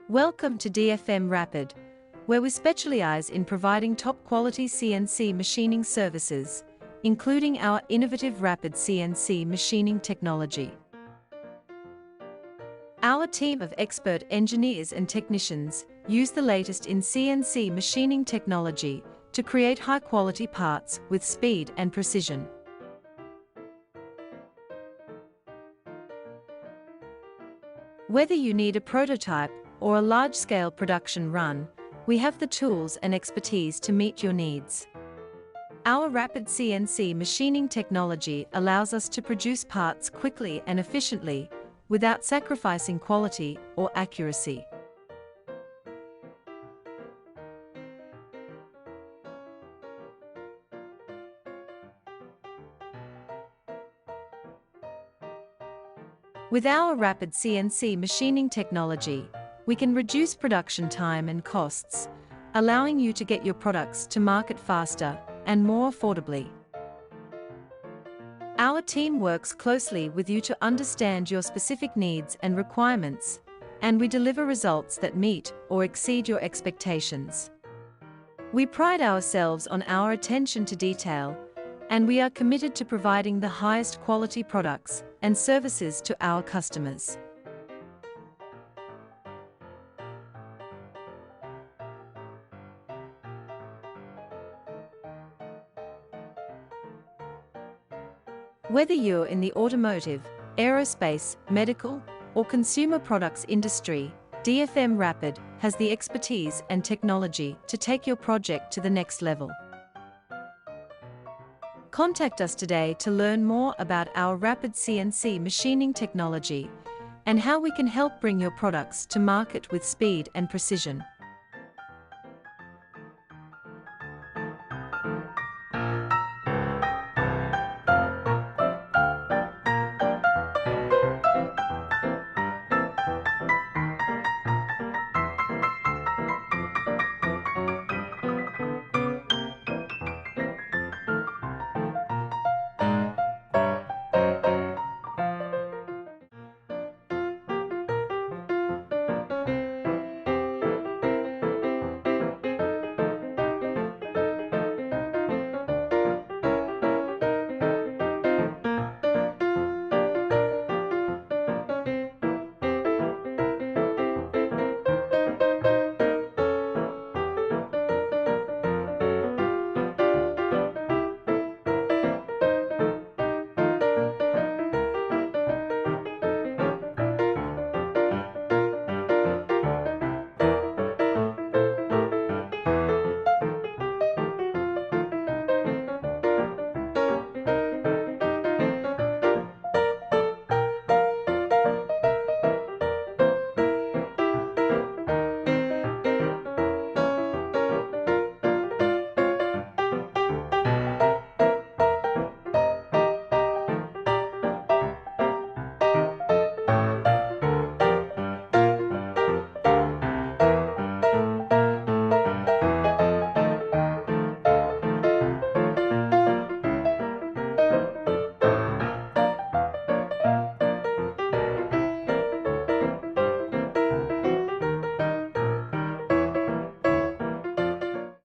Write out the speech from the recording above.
Welcome to DFM Rapid, where we specialize in providing top-quality CNC machining services, including our innovative rapid CNC machining technology. Our team of expert engineers and technicians use the latest in CNC machining technology to create high-quality parts with speed and precision. Whether you need a prototype or a large-scale production run, we have the tools and expertise to meet your needs. Our rapid CNC machining technology allows us to produce parts quickly and efficiently, without sacrificing quality or accuracy. With our rapid CNC machining technology, we can reduce production time and costs, allowing you to get your products to market faster and more affordably. Our team works closely with you to understand your specific needs and requirements, and we deliver results that meet or exceed your expectations. We pride ourselves on our attention to detail, and we are committed to providing the highest quality products and services to our customers. Whether you're in the automotive, aerospace, medical, or consumer products industry, DFM Rapid has the expertise and technology to take your project to the next level. Contact us today to learn more about our rapid CNC machining technology and how we can help bring your products to market with speed and precision.